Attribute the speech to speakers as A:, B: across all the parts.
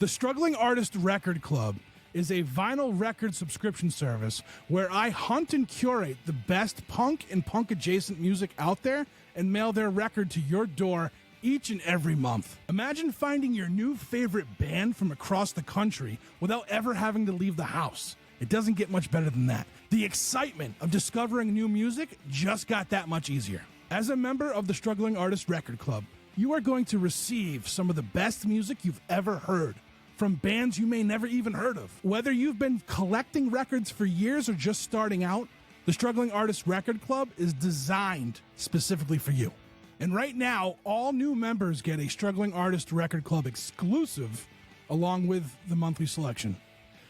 A: The Struggling Artist Record Club is a vinyl record subscription service where I hunt and curate the best punk and punk-adjacent music out there and mail their record to your door each and every month. Imagine finding your new favorite band from across the country without ever having to leave the house. It doesn't get much better than that. The excitement of discovering new music just got that much easier. As a member of the Struggling Artist Record Club, you are going to receive some of the best music you've ever heard from bands you may never even heard of. Whether you've been collecting records for years or just starting out, the Struggling Artist Record Club is designed specifically for you. And right now, all new members get a Struggling Artist Record Club exclusive along with the monthly selection.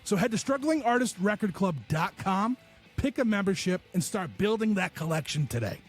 A: So head to StrugglingArtistRecordClub.com, pick a membership, and start building that collection today.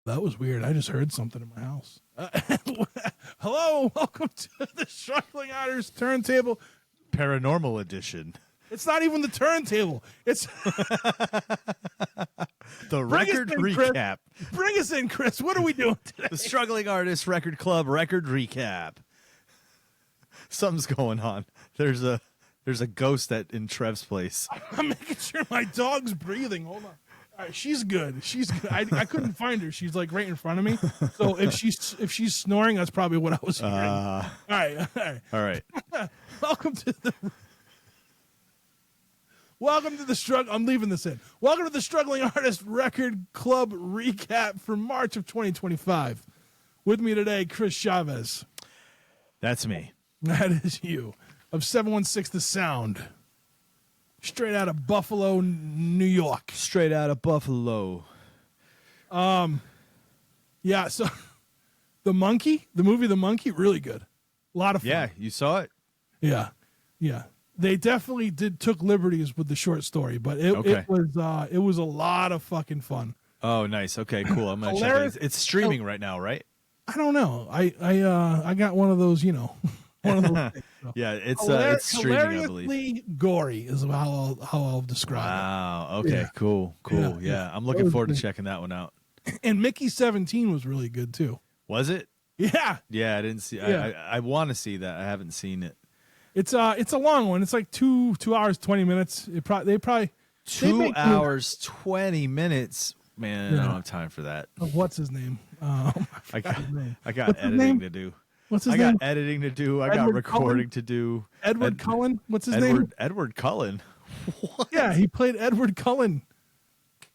A: That was weird. I just heard something in my house. Hello, welcome to the Struggling Artist Turntable
B: Paranormal Edition.
A: It's not even the turntable. It's
B: the record recap.
A: Bring us in, Chris. What are we doing today?
B: The Struggling Artist Record Club record recap. Something's going on. There's a ghost in Trev's place.
A: I'm making sure my dog's breathing. Hold on. All right, she's good. She's good. I couldn't find her. She's like right in front of me. So if she's snoring, that's probably what I was hearing. All right. Welcome to the struggle. I'm leaving this in. Welcome to the Struggling Artist Record Club recap for March of 2025. With me today, Chris Chavez.
B: That's me.
A: That is you. Of 716 The Sound. Straight out of Buffalo, New York.
B: Straight out of Buffalo.
A: Yeah, so the movie The Monkey, really good. A lot of fun.
B: Yeah, you saw it?
A: Yeah. They definitely took liberties with the short story, but it was a lot of fucking fun.
B: Oh, nice. Okay, cool. I'm gonna check it. It's streaming right now, right?
A: I don't know. I got one of those, one of those things, so.
B: Yeah, it's streaming, I believe.
A: Hilariously gory is how I'll describe it.
B: Wow. Okay. Yeah. Cool. Yeah. I'm looking forward to checking that one out.
A: And Mickey 17 was really good too.
B: Was it?
A: Yeah.
B: Yeah, I didn't see. Yeah. I want to see that. I haven't seen it.
A: It's a long one. It's like 2 hours 20 minutes. They probably
B: 2 hours 20 minutes. Man, I don't have time for that.
A: What's his name?
B: I got editing to do.
A: What's his
B: name? I got editing to do. I got recording to do.
A: Edward Cullen? What's his name?
B: Edward Cullen. What?
A: Yeah, he played Edward Cullen.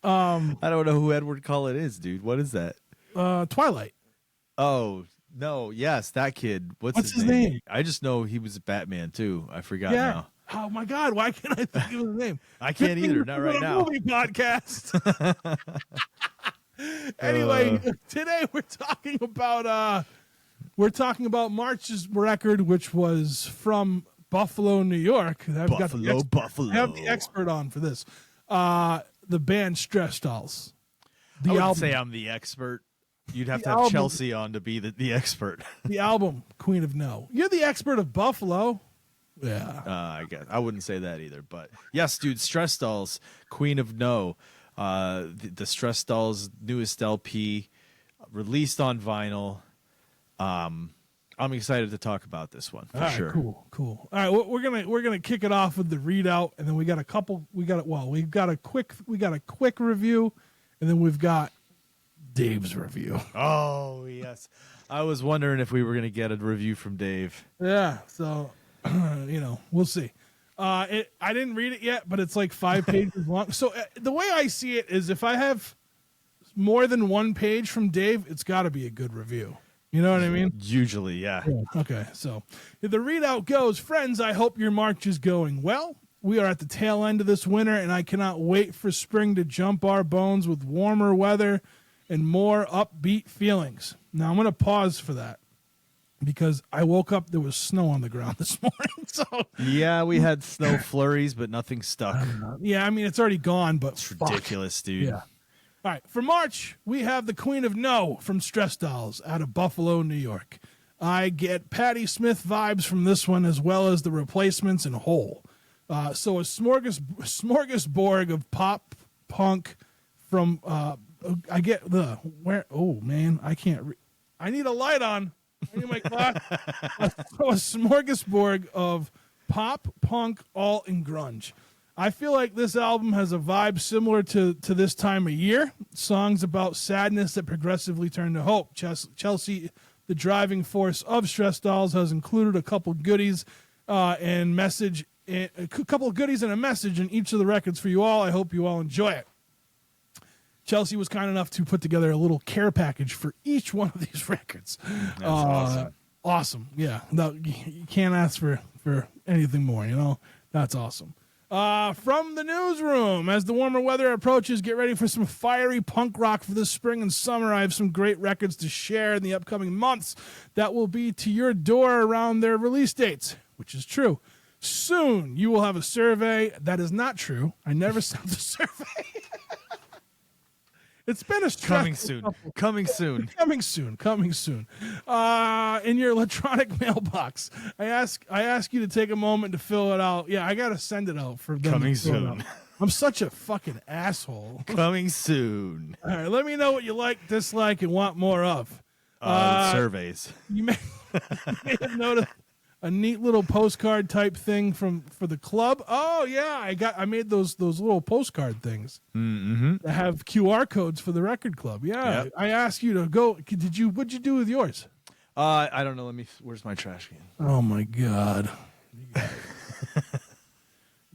B: I don't know who Edward Cullen is, dude. What is that?
A: Twilight.
B: Oh, no. Yes, that kid. What's his name? I just know he was Batman, too. I forgot now.
A: Oh, my God. Why can't I think of his name?
B: I can't either. Not right now.
A: Movie podcast. Anyway, today we're talking about March's record, which was from Buffalo, New York.
B: Buffalo.
A: I have the expert on for this. The band Stress Dolls.
B: I wouldn't say I'm the expert. You'd have to have Chelsea on to be the expert.
A: The album Queen of No. You're the expert of Buffalo. Yeah.
B: I guess I wouldn't say that either. But yes, dude, Stress Dolls, Queen of No. The Stress Dolls newest LP, released on vinyl. I'm excited to talk about this one for sure.
A: Cool. All right, we're gonna kick it off with the readout, and then we got a quick review, and then we've got Dave's review.
B: Oh yes, I was wondering if we were gonna get a review from Dave.
A: Yeah, so we'll see. I didn't read it yet, but it's like 5 pages long. So the way I see it is, if I have more than one page from Dave, it's got to be a good review. You know what I mean?
B: Usually, yeah.
A: Okay, so the readout goes, friends, I hope your March is going well. we are at the tail end of this winter, and I cannot wait for spring to jump our bones with warmer weather and more upbeat feelings. Now, I'm going to pause for that because I woke up, there was snow on the ground this morning. So
B: Yeah, we had snow flurries, but nothing stuck.
A: yeah, I mean, it's already gone, but
B: It's ridiculous, dude.
A: Yeah. All right, for March, we have the Queen of No from Stress Dolls out of Buffalo, New York. I get Patti Smith vibes from this one, as well as the Replacements and Hole. So a smorgasbord of pop punk from I get the where. Oh man, I can't. I need a light on. I need my glass. So a smorgasbord of pop punk, alt, and grunge. I feel like this album has a vibe similar to this time of year. Songs about sadness that progressively turn to hope. Chelsea, the driving force of Stress Dolls, has included a couple goodies and message, a couple of goodies and a message in each of the records for you all. I hope you all enjoy it. Chelsea was kind enough to put together a little care package for each one of these records.
B: That's awesome.
A: Awesome. Yeah. No, you can't ask for anything more, you know? That's awesome. From the newsroom, as the warmer weather approaches, get ready for some fiery punk rock for this spring and summer. I have some great records to share in the upcoming months that will be to your door around their release dates, which is true. Soon, you will have a survey. That is not true. I never sent the survey. It's been a
B: Coming soon. Coming soon.
A: Coming soon. Coming soon. In your electronic mailbox, I ask you to take a moment to fill it out. Yeah, I gotta send it out for them.
B: Coming
A: to fill it
B: soon.
A: out. I'm such a fucking asshole.
B: Coming soon.
A: All right, let me know what you like, dislike, and want more of.
B: Surveys.
A: You may have noticed a neat little postcard type thing for the club. Oh yeah, I made those little postcard things that have QR codes for the record club. Yeah,
B: Yep.
A: I asked you to go. What'd you do with yours?
B: I don't know. Where's my trash can?
A: Oh my god,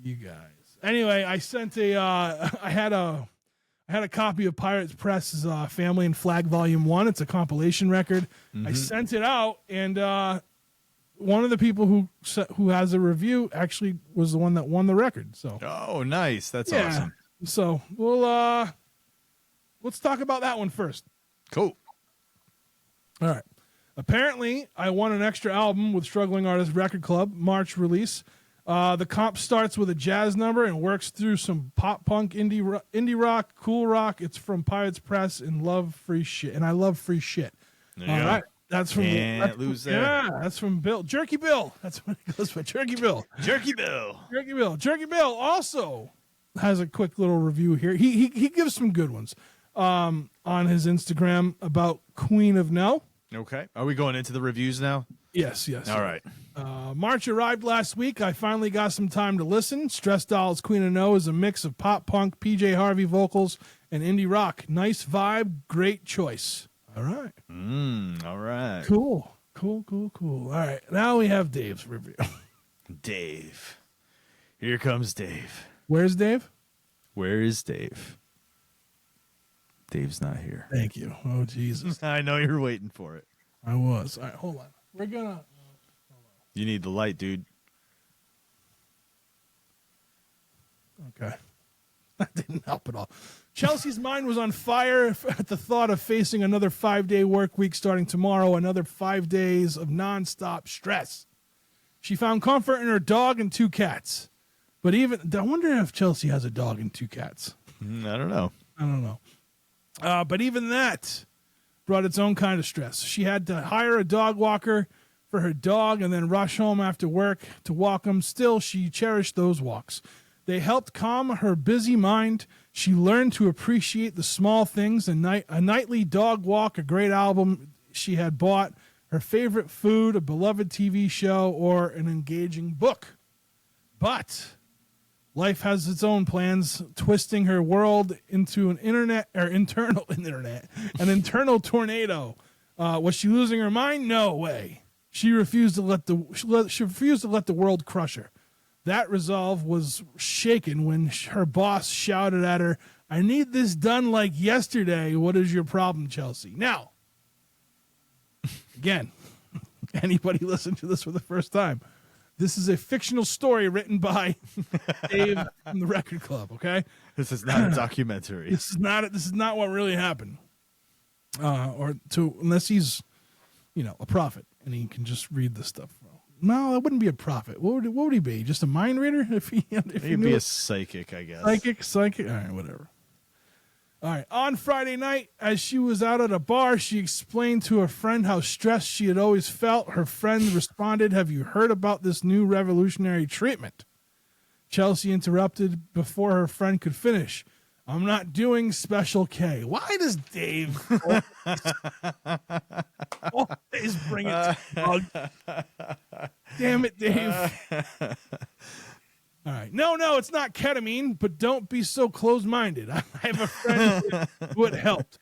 A: you guys. Anyway, I sent I had a copy of Pirates Press's Family and Flag Volume 1. It's a compilation record. I sent it out, and one of the people who has a review actually was the one that won the record. So
B: Oh, nice. That's awesome.
A: So we'll let's talk about that one first.
B: Cool.
A: All right. Apparently, I won an extra album with Struggling Artist Record Club March release. The comp starts with a jazz number and works through some pop punk, indie rock, cool rock. It's from Pirates Press and love free shit. And I love free shit. All right. That's from
B: Can't lose there.
A: Yeah, that's from Bill. Jerky Bill. That's what it goes by. Jerky Bill.
B: Jerky Bill.
A: Jerky Bill. Jerky Bill also has a quick little review here. He gives some good ones on his Instagram about Queen of No.
B: Okay. Are we going into the reviews now?
A: Yes.
B: All right.
A: March arrived last week. I finally got some time to listen. Stress Dolls Queen of No is a mix of pop punk, PJ Harvey vocals, and indie rock. Nice vibe. Great choice. All right.
B: All right.
A: Cool. All right. Now we have Dave's review.
B: Dave. Here comes Dave.
A: Where's Dave?
B: Where is Dave? Dave's not here.
A: Thank you. Oh, Jesus.
B: I know you're waiting for it.
A: I was. All right, hold on. We're going to...
B: You need the light, dude.
A: Okay. That didn't help at all. Chelsea's mind was on fire at the thought of facing another 5-day work week starting tomorrow, another 5 days of nonstop stress. She found comfort in her dog and 2 cats. But I wonder if Chelsea has a dog and 2 cats.
B: I don't know.
A: But even that brought its own kind of stress. She had to hire a dog walker for her dog and then rush home after work to walk him. Still, she cherished those walks. They helped calm her busy mind. She learned to appreciate the small things, a nightly dog walk, a great album she had bought, her favorite food, a beloved TV show, or an engaging book. But life has its own plans, twisting her world into an internal tornado. Was she losing her mind? No way. She refused to let the world crush her. That resolve was shaken when her boss shouted at her, "I need this done like yesterday. What is your problem, Chelsea?" Now, again, anybody listen to this for the first time? This is a fictional story written by Dave from the Record Club. Okay,
B: This is not a documentary.
A: this is not what really happened. Unless he's, a prophet and he can just read this stuff. No, that wouldn't be a prophet. What would he be? Just a mind reader? If he
B: He'd be a psychic, I guess.
A: Psychic. All right, whatever. All right. On Friday night, as she was out at a bar, she explained to a friend how stressed she had always felt. Her friend responded, "Have you heard about this new revolutionary treatment?" Chelsea interrupted before her friend could finish. "I'm not doing Special K." Why does Dave always bring it to Damn it, Dave. All right. No, it's not ketamine, but don't be so closed-minded. I have a friend who it helped.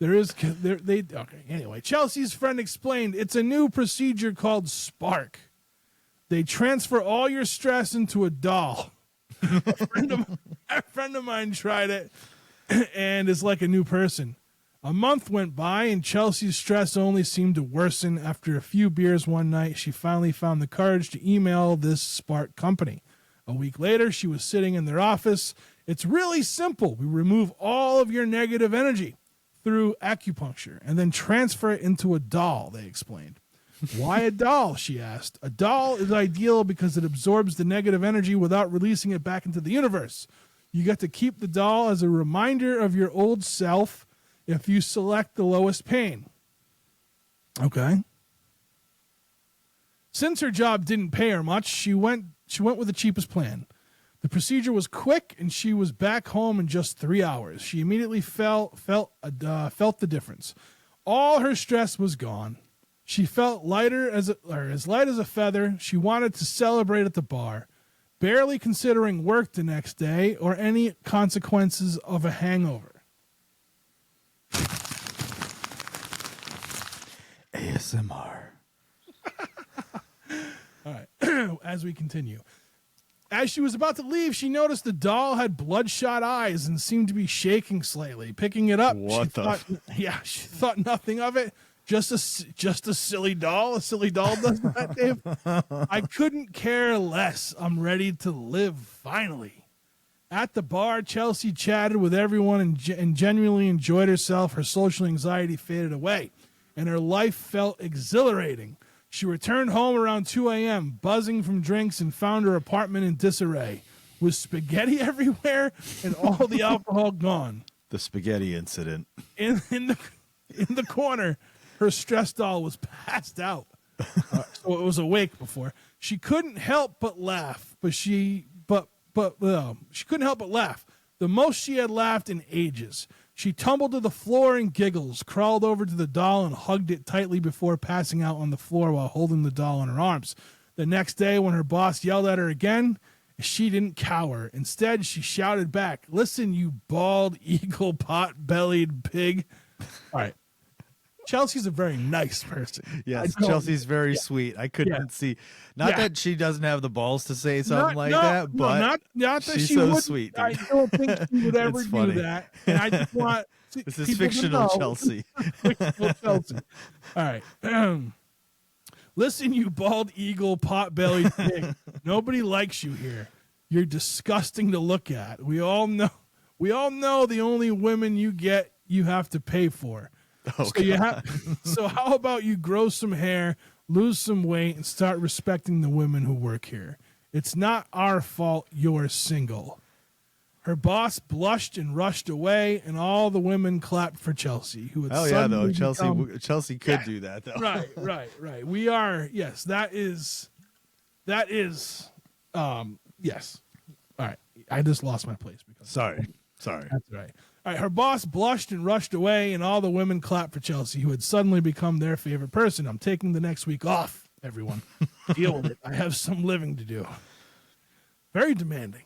A: Okay. Anyway, Chelsea's friend explained it's a new procedure called Spark. They transfer all your stress into a doll. A friend of mine tried it and is like a new person. A month went by and Chelsea's stress only seemed to worsen. After a few beers one night, she finally found the courage to email this Spark company. A week later, she was sitting in their office. "It's really simple. We remove all of your negative energy through acupuncture and then transfer it into a doll," they explained. "Why a doll?" she asked. "A doll is ideal because it absorbs the negative energy without releasing it back into the universe. You get to keep the doll as a reminder of your old self if you select the lowest pain." Okay. Since her job didn't pay her much, she went with the cheapest plan. The procedure was quick, and she was back home in just 3 hours. She immediately felt the difference. All her stress was gone. She felt as light as a feather. She wanted to celebrate at the bar, barely considering work the next day or any consequences of a hangover.
B: ASMR.
A: All right, as we continue. As she was about to leave, she noticed the doll had bloodshot eyes and seemed to be shaking slightly. Picking it up, she thought nothing of it. Just a silly doll. A silly doll does that, Dave. "I couldn't care less. I'm ready to live, finally." At the bar, Chelsea chatted with everyone and genuinely enjoyed herself. Her social anxiety faded away, and her life felt exhilarating. She returned home around 2 a.m., buzzing from drinks, and found her apartment in disarray, with spaghetti everywhere and all the alcohol gone.
B: The spaghetti incident.
A: In the corner, her stress doll was passed out. So it was awake before. She couldn't help but laugh, she couldn't help but laugh. The most she had laughed in ages. She tumbled to the floor and giggles, crawled over to the doll and hugged it tightly before passing out on the floor while holding the doll in her arms. The next day, when her boss yelled at her again, she didn't cower. Instead, she shouted back, "Listen, you bald eagle pot-bellied pig." All right. Chelsea's a very nice person.
B: Yes, Chelsea's very sweet. I couldn't see. Not that she doesn't have the balls to say something that, but
A: not that
B: she's
A: she
B: so
A: would,
B: sweet.
A: I don't think she would ever do that. And I just want
B: this is fictional Chelsea.
A: Fictional Chelsea. All right. "Listen, you bald eagle pot-bellied pig. Nobody likes you here. You're disgusting to look at. We all know the only women you get, you have to pay for. So how about you grow some hair, lose some weight, and start respecting the women who work here? It's not our fault you're single." Her boss blushed and rushed away, and all the women clapped for Chelsea, who had suddenly become,
B: Chelsea could do that though.
A: Right. We are, yes, that is, yes. All right, I just lost my place because
B: Sorry.
A: That's right. All right, her boss blushed and rushed away, and all the women clapped for Chelsea, who had suddenly become their favorite person. "I'm taking the next week off, everyone. Deal with it. I have some living to do." Very demanding.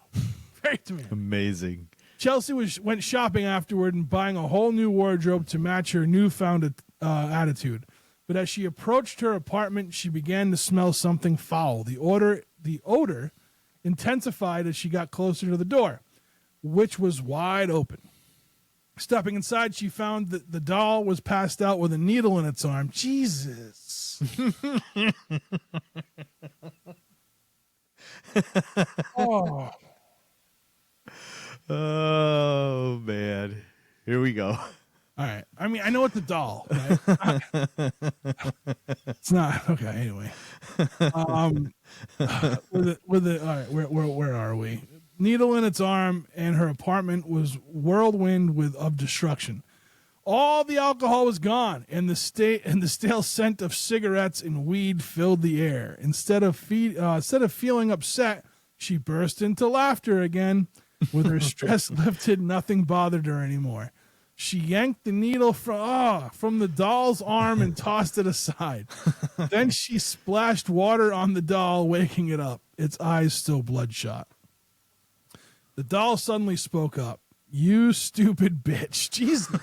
A: Very demanding.
B: Amazing.
A: Chelsea went shopping afterward and buying a whole new wardrobe to match her newfound attitude. But as she approached her apartment, she began to smell something foul. The odor intensified as she got closer to the door, which was wide open. Stepping inside, she found that the doll was passed out with a needle in its arm. Jesus. Oh,
B: Oh man, here we go.
A: all right. I mean, I know it's a doll. Right? It's not okay. Anyway, with the all right. Where are we? Needle in its arm, and her apartment was whirlwind of destruction. All the alcohol was gone, and the stale scent of cigarettes and weed filled the air. Instead of feeling upset, she burst into laughter again. With her stress lifted, nothing bothered her anymore. She yanked the needle from the doll's arm and tossed it aside. Then she splashed water on the doll, waking it up, its eyes still bloodshot. The doll suddenly spoke up. You stupid bitch. Jesus.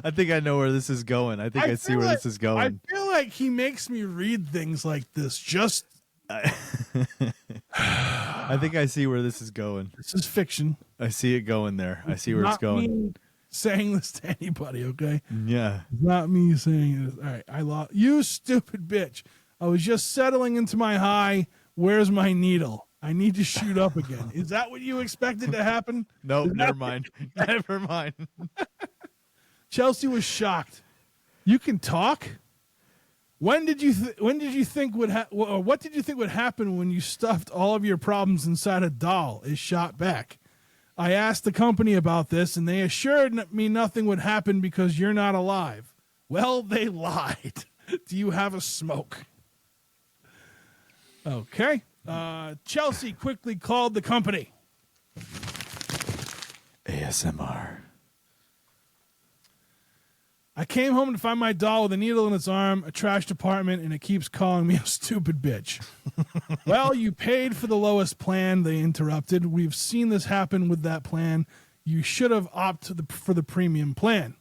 B: I think I know where this is going. I think I see where this is going.
A: I feel like he makes me read things like this.
B: I think I see where this is going.
A: This is fiction.
B: I see it going there. I see where it's going.
A: Me saying this to anybody, okay?
B: Yeah.
A: It's not me saying this. All right, I lost. You stupid bitch. I was just settling into my high. Where's my needle? I need to shoot up again. Is that what you expected to happen?
B: No, never mind. Never mind.
A: Chelsea was shocked. You can talk? When did you think would what did you think would happen when you stuffed all of your problems inside a doll? Is shot back. I asked the company about this, and they assured me nothing would happen because you're not alive. Well, they lied. Do you have a smoke? Okay. Chelsea quickly called the company.
B: ASMR.
A: I came home to find my doll with a needle in its arm, a trashed apartment, and it keeps calling me a stupid bitch. Well, you paid for the lowest plan, they interrupted. We've seen this happen with that plan. You should have opted for the premium plan.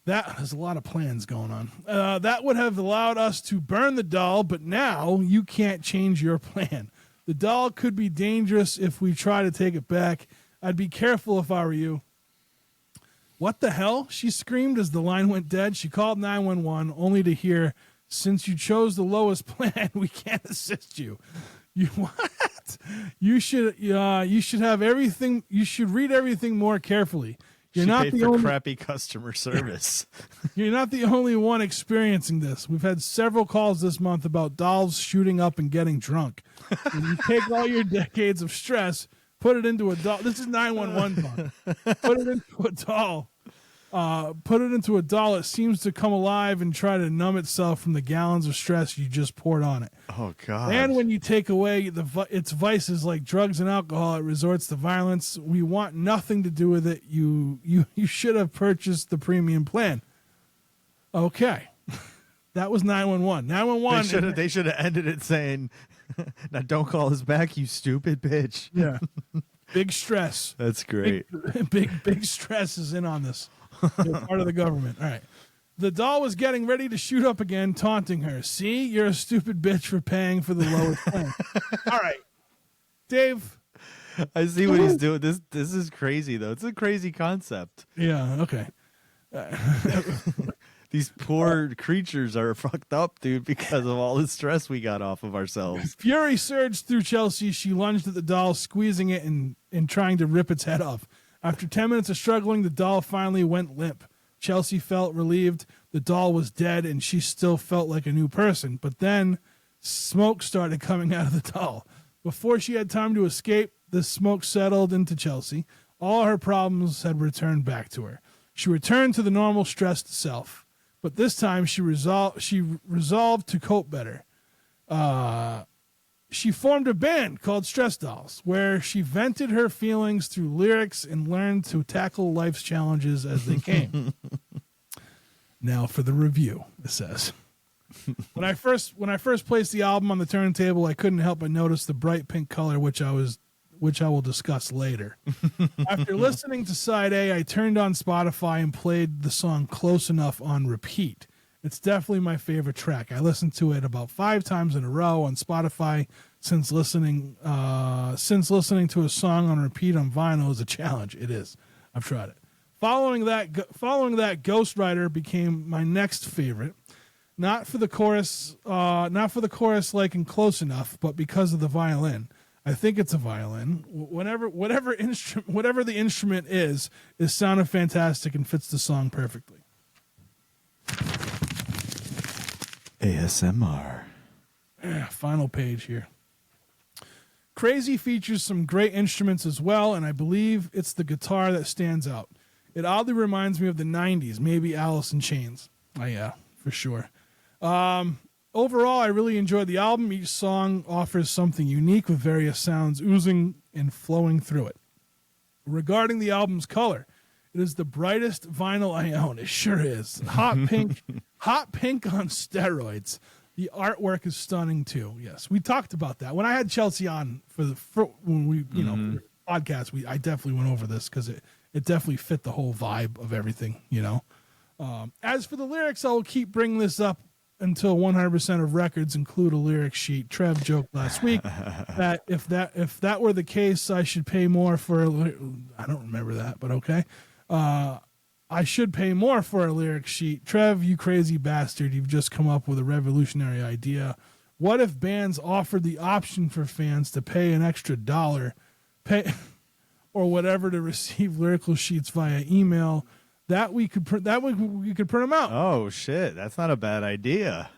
A: There's a lot of plans going on. That would have allowed us to burn the doll, but now you can't change your plan. The doll could be dangerous if we try to take it back. I'd be careful if I were you. What the hell? She screamed as the line went dead. She called 911 only to hear, since you chose the lowest plan, we can't assist you. You what? You should have everything. You should read everything more carefully. You're not the only
B: crappy customer service.
A: You're not the only one experiencing this. We've had several calls this month about dolls shooting up and getting drunk. When you take all your decades of stress, put it into a doll. This is 911 talk. Put it into a doll. Put it into a doll. It seems to come alive and try to numb itself from the gallons of stress you just poured on it.
B: Oh God!
A: And when you take away its vices like drugs and alcohol, it resorts to violence. We want nothing to do with it. You should have purchased the premium plan. Okay, that was 911. 911.
B: They should have ended it saying, "Now don't call us back, you stupid bitch."
A: Yeah, big stress.
B: That's great.
A: Big stress is in on this. They're part of the government. All right. The doll was getting ready to shoot up again, taunting her. See, you're a stupid bitch for paying for the lowest plan. All right, Dave.
B: I see what he's doing. This is crazy though. It's a crazy concept.
A: Yeah. Okay.
B: These poor creatures are fucked up, dude, because of all the stress we got off of ourselves.
A: Fury surged through Chelsea. She lunged at the doll, squeezing it and trying to rip its head off. After 10 minutes of struggling, the doll finally went limp. Chelsea felt relieved. The doll was dead, and she still felt like a new person. But then smoke started coming out of the doll. Before she had time to escape, the smoke settled into Chelsea. All her problems had returned back to her. She returned to the normal stressed self. But this time she resolved to cope better. She formed a band called Stress Dolls, where she vented her feelings through lyrics and learned to tackle life's challenges as they came. Now for the review, it says. When I first placed the album on the turntable, I couldn't help but notice the bright pink color, which I will discuss later. After listening to side A, I turned on Spotify and played the song Close Enough on repeat. It's definitely my favorite track. I listened to it about 5 times in a row on Spotify. Since listening to a song on repeat on vinyl is a challenge. It is. I've tried it. Following that, Ghost Rider became my next favorite. not for the chorus, like in Close Enough, but because of the violin. I think it's a violin. Whatever the instrument is sounded fantastic and fits the song perfectly.
B: ASMR.
A: Final page here. Crazy features some great instruments as well, and I believe it's the guitar that stands out. It oddly reminds me of the 90s, maybe Alice in Chains. Oh, yeah, for sure. Overall, I really enjoyed the album. Each song offers something unique with various sounds oozing and flowing through it. Regarding the album's color, it is the brightest vinyl I own. It sure is. Hot pink on steroids. The artwork is stunning too. Yes, we talked about that when I had Chelsea on when we for the podcast. I definitely went over this because it definitely fit the whole vibe of everything. As for the lyrics, I will keep bringing this up until 100% of records include a lyric sheet. Trev joked last week that if that were the case, I should pay more for I don't remember that, but okay. I should pay more for a lyric sheet. Trev, you crazy bastard, you've just come up with a revolutionary idea. What if bands offered the option for fans to pay an extra $1, or whatever to receive lyrical sheets via email? That we could print them out.
B: Oh shit, that's not a bad idea.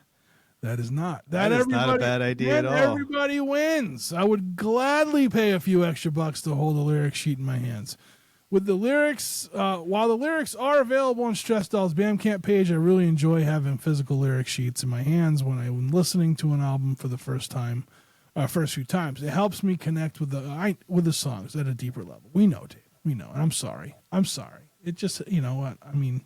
A: That is not.
B: That is not a bad idea at all.
A: Everybody wins. I would gladly pay a few extra bucks to hold a lyric sheet in my hands. With the lyrics, while the lyrics are available on Stress Doll's Bandcamp page, I really enjoy having physical lyric sheets in my hands when I'm listening to an album for the first few times. It helps me connect with the songs at a deeper level. We know, Dave. We know. And I'm sorry. It just, you know what? I mean,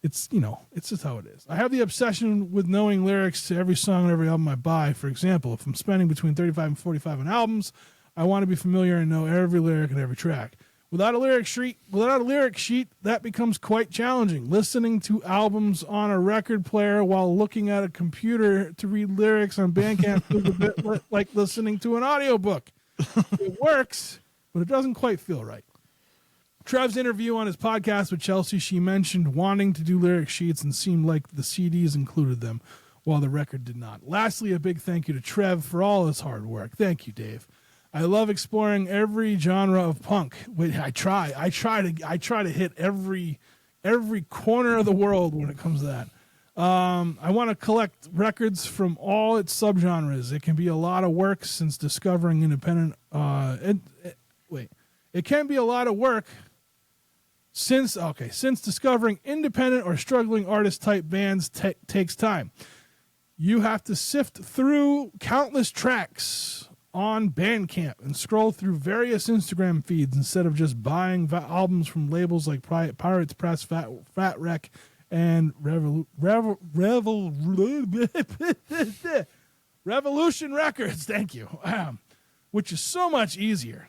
A: it's just how it is. I have the obsession with knowing lyrics to every song and every album I buy. For example, if I'm spending between $35 and $45 on albums, I want to be familiar and know every lyric and every track. Without a lyric sheet, that becomes quite challenging. Listening to albums on a record player while looking at a computer to read lyrics on Bandcamp is a bit like listening to an audiobook. It works, but it doesn't quite feel right. Trev's interview on his podcast with Chelsea, she mentioned wanting to do lyric sheets and seemed like the CDs included them, while the record did not. Lastly, a big thank you to Trev for all his hard work. Thank you, Dave. I love exploring every genre of punk. I try to hit every corner of the world when it comes to that. I want to collect records from all its subgenres. It can be a lot of work since discovering independent. It can be a lot of work since discovering independent or struggling artist type bands takes time. You have to sift through countless tracks on Bandcamp and scroll through various Instagram feeds instead of just buying albums from labels like Pirates Press, Fat Wreck, and Revolution Records. Thank you. Which is so much easier.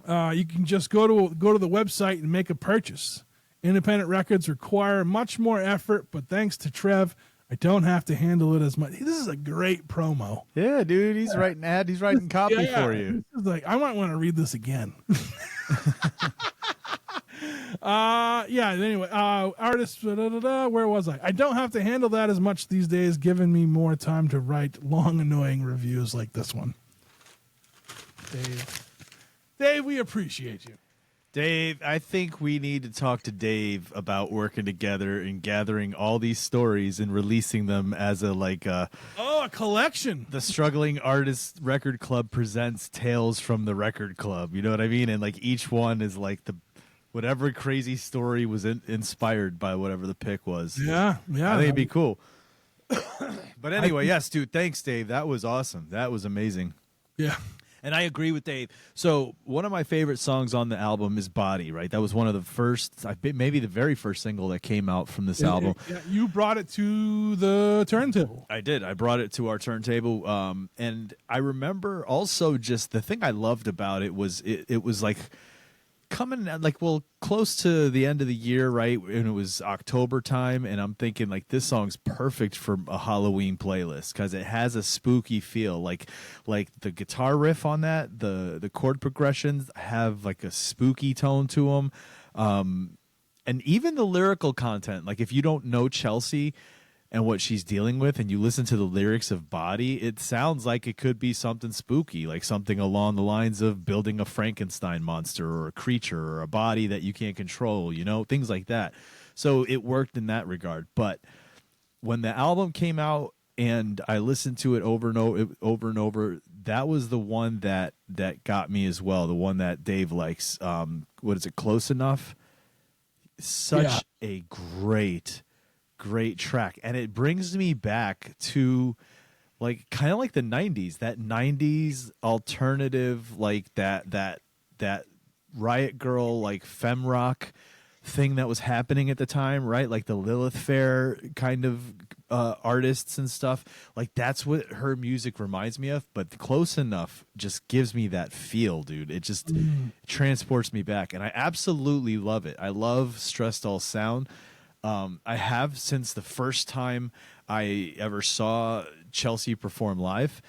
A: You can just go to the website and make a purchase. Independent records require much more effort, but thanks to Trev, I don't have to handle it as much. This is a great promo.
B: Yeah, dude, he's writing copy for you.
A: This is like, I might want to read this again. Anyway, artists, where was I? I don't have to handle that as much these days, giving me more time to write long, annoying reviews like this one. Dave, we appreciate you.
B: Dave, I think we need to talk to Dave about working together and gathering all these stories and releasing them as a
A: collection.
B: The Struggling Artists Record Club presents Tales from the Record Club. You know what I mean? And like each one is like whatever crazy story was inspired by whatever the pick was.
A: Yeah.
B: I think it'd be cool. But anyway, yes, dude. Thanks, Dave. That was awesome. That was amazing.
A: Yeah.
B: And I agree with Dave. So one of my favorite songs on the album is Body, right? That was one of the first, maybe the very first single that came out from this album.
A: Yeah, you brought it to the turntable.
B: I did. I brought it to our turntable. And I remember also just the thing I loved about it was it was like coming close to the end of the year, right? And it was October time, and I'm thinking like this song's perfect for a Halloween playlist because it has a spooky feel. Like the guitar riff on that, the chord progressions have like a spooky tone to them, and even the lyrical content. Like if you don't know Chelsea, and what she's dealing with, and you listen to the lyrics of Body, it sounds like it could be something spooky, like something along the lines of building a Frankenstein monster or a creature or a body that you can't control, things like that. So it worked in that regard. But when the album came out and I listened to it over and over, that was the one that got me as well. The one that Dave likes. What is it? Close Enough. Such a great track, and it brings me back to kind of like the 90s, that 90s alternative, like that Riot Girl, like femme rock thing that was happening at the time, right? Like the Lilith Fair kind of artists and stuff. Like that's what her music reminds me of, but Close Enough just gives me that feel, dude. It just transports me back, and I absolutely love it. I love Stress Doll's sound. I have since the first time I ever saw Chelsea perform live.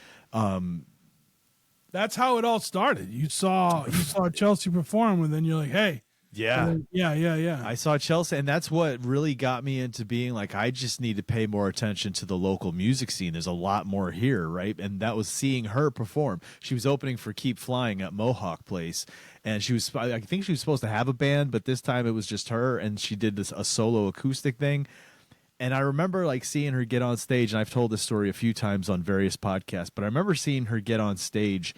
A: That's how it all started. You saw Chelsea perform, and then you're like, hey.
B: Yeah.
A: Yeah.
B: I saw Chelsea, and that's what really got me into being like, I just need to pay more attention to the local music scene. There's a lot more here, right? And that was seeing her perform. She was opening for Keep Flying at Mohawk Place, and I think she was supposed to have a band, but this time it was just her, and she did a solo acoustic thing. And I remember seeing her get on stage, and I've told this story a few times on various podcasts, but I remember seeing her get on stage,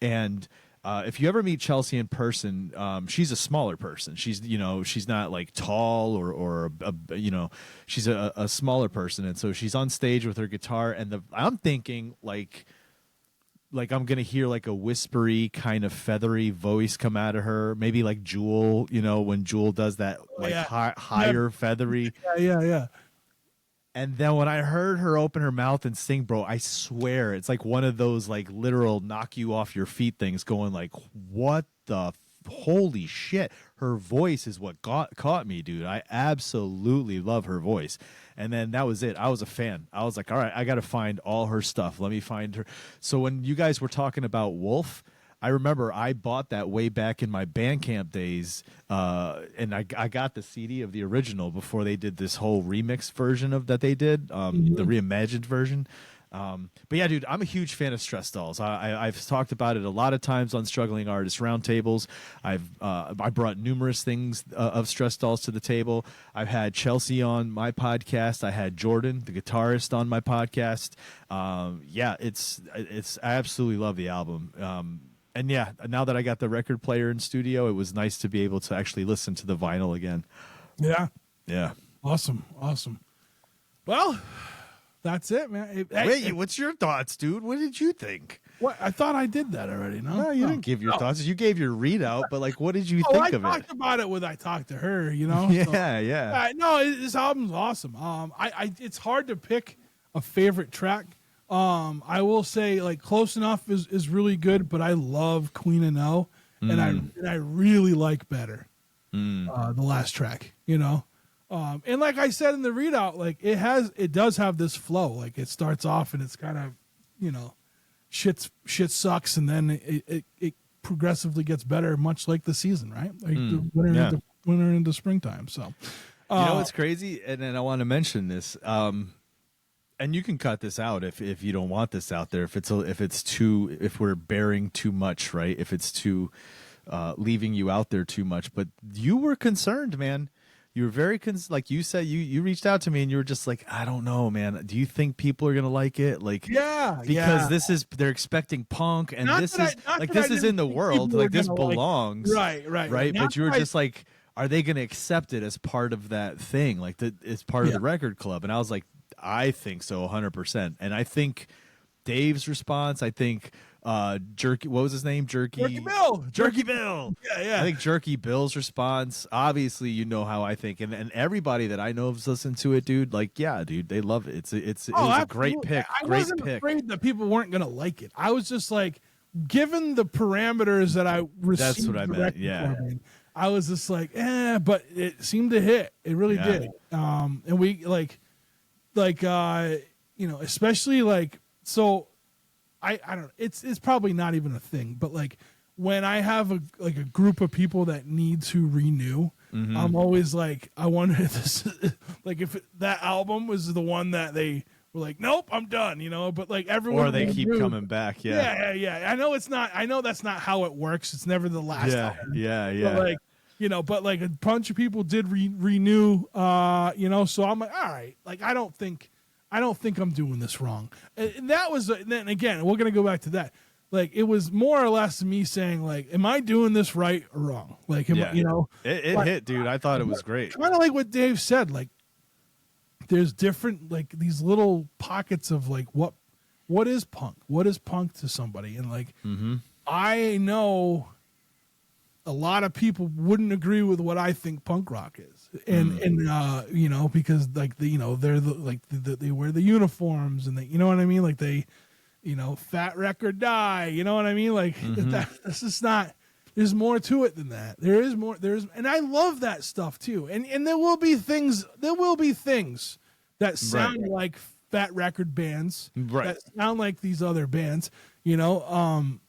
B: and if you ever meet Chelsea in person, she's a smaller person. She's she's not tall or she's a smaller person, and so she's on stage with her guitar, and I'm thinking I'm gonna hear a whispery kind of feathery voice come out of her, maybe like Jewel, when Jewel does that higher feathery.
A: Yeah.
B: And then when I heard her open her mouth and sing, bro, I swear it's like one of those literal knock you off your feet things, going what the holy shit. Her voice is what caught me, dude. I absolutely love her voice. And then that was it. I was a fan. I was like, all right, I got to find all her stuff. Let me find her. So when you guys were talking about Wolf, I remember I bought that way back in my Bandcamp days, and I got the CD of the original before they did this whole remix version of that they did, the reimagined version. But yeah, dude, I'm a huge fan of Stress Dolls. I've talked about it a lot of times on Struggling Artists Roundtables. I brought numerous things of Stress Dolls to the table. I've had Chelsea on my podcast. I had Jordan, the guitarist, on my podcast. Yeah, I absolutely love the album. And yeah, now that I got the record player in studio, it was nice to be able to actually listen to the vinyl again. Yeah.
A: Awesome. Well, that's it, man.
B: Wait, what's your thoughts, dude? What did you think?
A: What? I thought I did that already.
B: No, you didn't give your thoughts. You gave your readout, but what did you think of it?
A: I talked about it when I talked to her,
B: Yeah.
A: No, this album's awesome. It's hard to pick a favorite track. I will say Close Enough is really good, but I love Queen of No, and I really like Better, the last track, and like I said in the readout, it does have this flow. It starts off and it's kind of, shit sucks, and then it progressively gets better, much like the season, right? The winter into springtime. So,
B: what's crazy, and then I want to mention this. And you can cut this out if you don't want this out there. If we're bearing too much, right? If it's too leaving you out there too much. But you were concerned, man. You were very like you said. You reached out to me and you were just like, I don't know, man. Do you think people are gonna like it? Because they're expecting punk, and this is in the world. This belongs,
A: right.
B: But you were just like, are they gonna accept it as part of that thing? It's part of the record club. And I was like, I think so, 100%. And I think Dave's response, I think Jerky, what was his name? Jerky Bill.
A: Yeah.
B: I think Jerky Bill's response, obviously, how I think. And everybody that I know has listened to it, dude, dude, they love it. It was a great pick.
A: I wasn't afraid that people weren't going to like it. I was just given the parameters that I received.
B: That's what I meant, yeah.
A: I was just but it seemed to hit. It really did. And we especially so I don't know, it's probably not even a thing, but when I have a group of people that need to renew, I'm always like, I wonder if this, like if that album was the one that they were like, nope, I'm done, you know. But like everyone,
B: or they keep coming back.
A: Yeah. I know it's not. I know that's not how it works. It's never the last album.
B: Yeah.
A: But like, you know, but like a bunch of people did renew. You know, so I'm like, all right. Like I don't think I'm doing this wrong. And that was then again, we're gonna go back to that. Like it was more or less me saying, like, am I doing this right or wrong? Like, I, you know,
B: it hit, dude. I thought it was great.
A: Kind of like what Dave said. Like, there's different, like these little pockets of like what is punk? What is punk to somebody? And like, I know a lot of people wouldn't agree with what I think punk rock is, and you know, because like you know they're they wear the uniforms and they, you know what I mean, like they. You know, fat wreck or die. You know what I mean? Like this is not. There's more to it than that. There is more. And I love that stuff too. And there will be things. There will be things that sound like fat record bands.
B: Right.
A: That sound like these other bands. You know.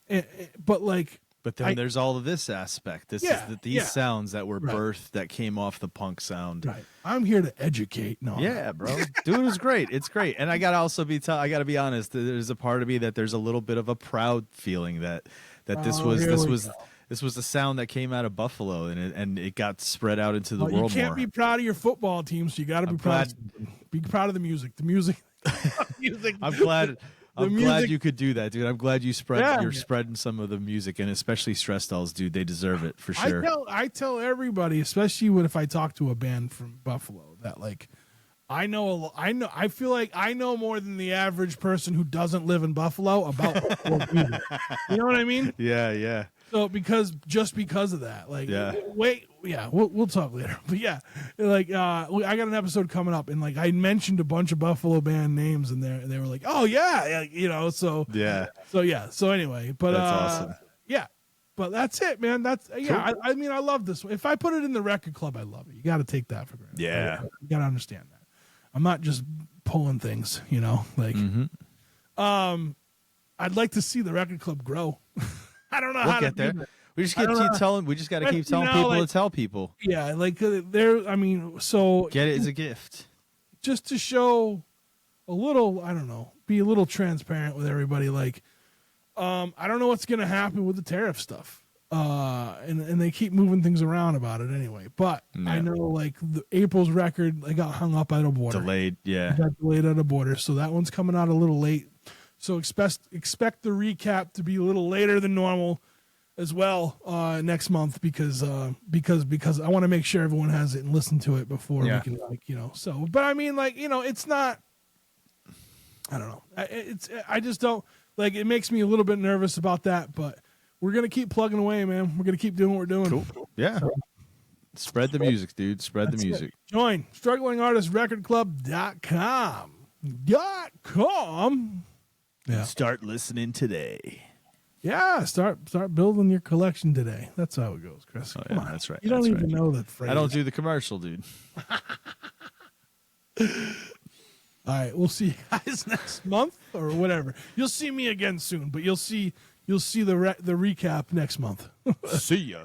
A: But like.
B: But then there's all of this aspect. This is these sounds that were birthed that came off the punk sound.
A: Right. I'm here to educate. No.
B: Yeah, bro. Dude, it was great. It's great. And I gotta also I gotta be honest. There's a part of me that there's a little bit of a proud feeling that this was the sound that came out of Buffalo and it got spread out into the world.
A: You can't be proud of your football team, so you got to be proud. Be proud of the music. The music.
B: I'm glad you could do that, dude. I'm glad you're spreading some of the music, and especially Stress Dolls, dude. They deserve it for sure.
A: I tell everybody, especially if I talk to a band from Buffalo, that like I feel like I know more than the average person who doesn't live in Buffalo about Buffalo music. You know what I mean?
B: Yeah.
A: So because of that, like, we'll talk later. But yeah, like, I got an episode coming up, and like I mentioned a bunch of Buffalo band names, and they were like, oh yeah, you know, so anyway, but
B: that's awesome.
A: Yeah, but that's it, man. That's
B: cool.
A: I mean, I love this one. If I put it in the record club, I love it. You got to take that for granted.
B: Yeah,
A: you got to understand that. I'm not just pulling things, you know, like, I'd like to see the record club grow. I don't know how to
B: get there. We just got to keep telling people to tell people.
A: Yeah, like I mean, so
B: get it as a gift,
A: just to show a little. I don't know, be a little transparent with everybody. Like, I don't know what's gonna happen with the tariff stuff, and they keep moving things around about it anyway. But I know, like April's record, they got hung up at a border,
B: delayed. Yeah,
A: it got delayed at a border, so that one's coming out a little late. So expect the recap to be a little later than normal as well next month because I want to make sure everyone has it and listen to it before we can, like, you know. So, but I mean, like, you know, it's not. I don't know. I just don't like. It makes me a little bit nervous about that, but we're gonna keep plugging away, man. We're gonna keep doing what we're doing.
B: Cool. Yeah. So, spread the music, dude. Spread the music.
A: Join strugglingartistrecordclub.com. Yeah.
B: Start listening today.
A: Yeah, start building your collection today. That's how it goes, Chris. Come on.
B: That's right.
A: You don't even know that phrase.
B: I don't do the commercial, dude.
A: All right, we'll see you guys next month or whatever. You'll see me again soon, but you'll see the recap next month.
B: See ya.